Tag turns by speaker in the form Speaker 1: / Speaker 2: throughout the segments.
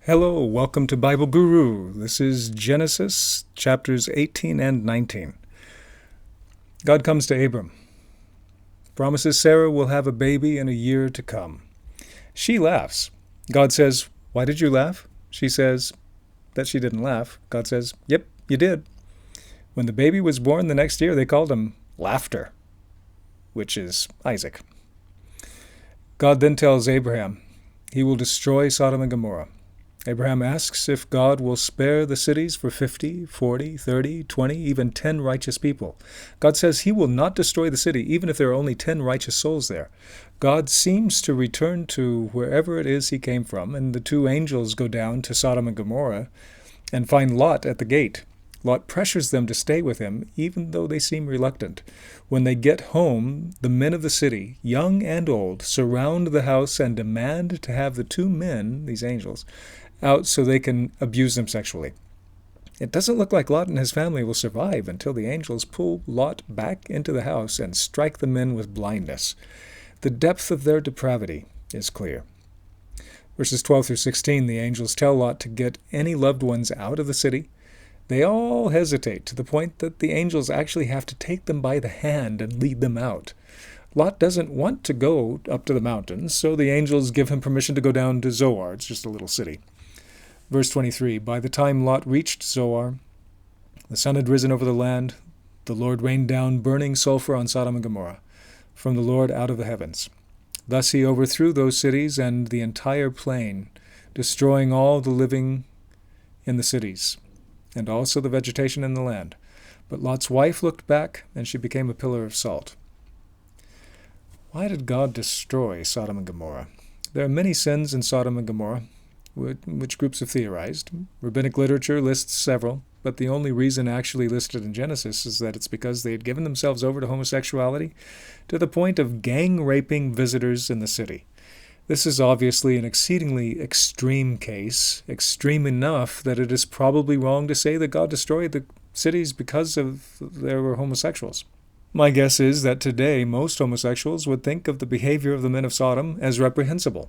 Speaker 1: Hello, welcome to Bible Guru. This is Genesis chapters 18 and 19. God comes to Abram, promises Sarah will have a baby in a year to come. She laughs. God says, "Why did you laugh?" She says that she didn't laugh. God says, "Yep, you did." When the baby was born the next year, they called him Laughter, which is Isaac. God then tells Abraham he will destroy Sodom and Gomorrah. Abraham asks if God will spare the cities for 50, 40, 30, 20, even 10 righteous people. God says he will not destroy the city, even if there are only 10 righteous souls there. God seems to return to wherever it is he came from, and the two angels go down to Sodom and Gomorrah and find Lot at the gate. Lot pressures them to stay with him, even though they seem reluctant. When they get home, the men of the city, young and old, surround the house and demand to have the two men, these angels, out so they can abuse them sexually. It doesn't look like Lot and his family will survive until the angels pull Lot back into the house and strike the men with blindness. The depth of their depravity is clear. Verses 12 through 16, the angels tell Lot to get any loved ones out of the city. They all hesitate to the point that the angels actually have to take them by the hand and lead them out. Lot doesn't want to go up to the mountains, so the angels give him permission to go down to Zoar. It's just a little city. Verse 23, by the time Lot reached Zoar, the sun had risen over the land. The Lord rained down burning sulfur on Sodom and Gomorrah from the Lord out of the heavens. Thus he overthrew those cities and the entire plain, destroying all the living in the cities, and also the vegetation in the land. But Lot's wife looked back, and she became a pillar of salt. Why did God destroy Sodom and Gomorrah? There are many sins in Sodom and Gomorrah, which groups have theorized. Rabbinic literature lists several, but the only reason actually listed in Genesis is that it's because they had given themselves over to homosexuality to the point of gang-raping visitors in the city. This is obviously an exceedingly extreme case, extreme enough that it is probably wrong to say that God destroyed the cities because there were homosexuals. My guess is that today most homosexuals would think of the behavior of the men of Sodom as reprehensible.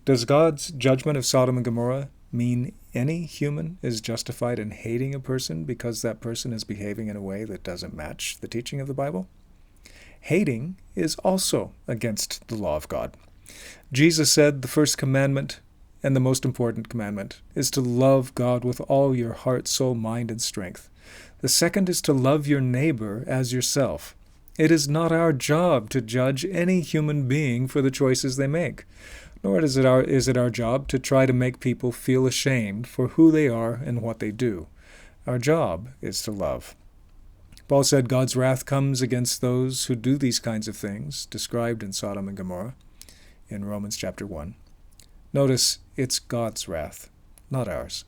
Speaker 1: Does God's judgment of Sodom and Gomorrah mean any human is justified in hating a person because that person is behaving in a way that doesn't match the teaching of the Bible? Hating is also against the law of God. Jesus said the first commandment, and the most important commandment, is to love God with all your heart, soul, mind, and strength. The second is to love your neighbor as yourself. It is not our job to judge any human being for the choices they make, nor is it our job to try to make people feel ashamed for who they are and what they do. Our job is to love. Paul said God's wrath comes against those who do these kinds of things, described in Sodom and Gomorrah, in Romans chapter 1. Notice, it's God's wrath, not ours.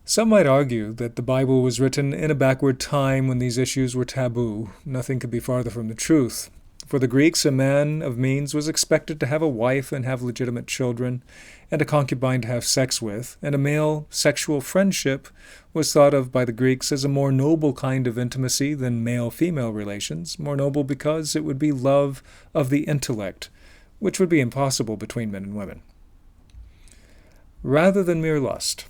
Speaker 1: Some might argue that the Bible was written in a backward time when these issues were taboo. Nothing could be farther from the truth. For the Greeks, a man of means was expected to have a wife and have legitimate children, and a concubine to have sex with, and a male sexual friendship was thought of by the Greeks as a more noble kind of intimacy than male-female relations, more noble because it would be love of the intellect, which would be impossible between men and women. Rather than mere lust,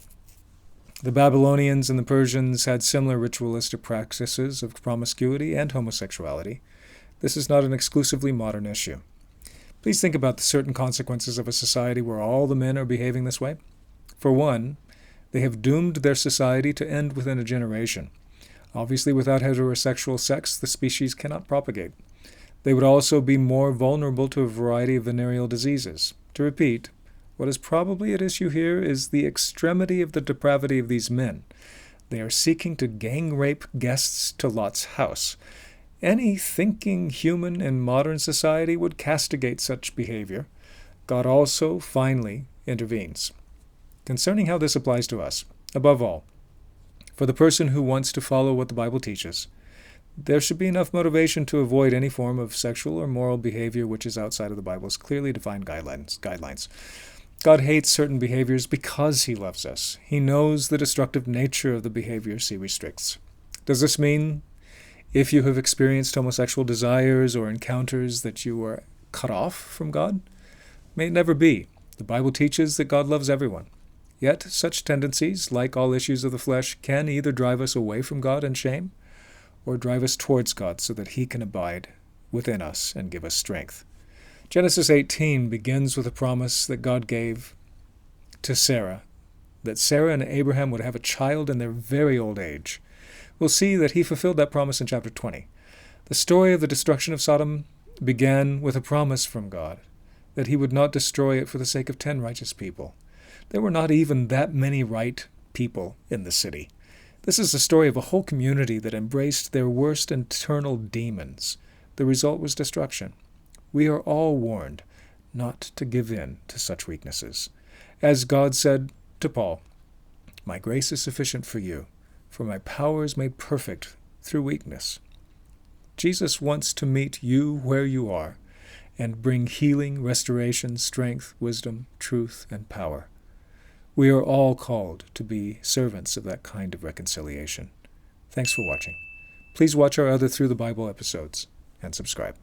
Speaker 1: the Babylonians and the Persians had similar ritualistic practices of promiscuity and homosexuality. This is not an exclusively modern issue. Please think about the certain consequences of a society where all the men are behaving this way. For one, they have doomed their society to end within a generation. Obviously, without heterosexual sex, the species cannot propagate. They would also be more vulnerable to a variety of venereal diseases. To repeat, what is probably at issue here is the extremity of the depravity of these men. They are seeking to gang rape guests to Lot's house. Any thinking human in modern society would castigate such behavior. God also finally intervenes. Concerning how this applies to us, above all, for the person who wants to follow what the Bible teaches, there should be enough motivation to avoid any form of sexual or moral behavior which is outside of the Bible's clearly defined guidelines. God hates certain behaviors because he loves us. He knows the destructive nature of the behaviors he restricts. Does this mean if you have experienced homosexual desires or encounters that you are cut off from God? May it never be. The Bible teaches that God loves everyone. Yet such tendencies, like all issues of the flesh, can either drive us away from God in shame or drive us towards God so that He can abide within us and give us strength. Genesis 18 begins with a promise that God gave to Sarah, that Sarah and Abraham would have a child in their very old age. We'll see that He fulfilled that promise in chapter 20. The story of the destruction of Sodom began with a promise from God that He would not destroy it for the sake of 10 righteous people. There were not even that many right people in the city. This is the story of a whole community that embraced their worst internal demons. The result was destruction. We are all warned not to give in to such weaknesses. As God said to Paul, "My grace is sufficient for you, for my power is made perfect through weakness." Jesus wants to meet you where you are and bring healing, restoration, strength, wisdom, truth, and power. We are all called to be servants of that kind of reconciliation. Thanks for watching. Please watch our other Through the Bible episodes and subscribe.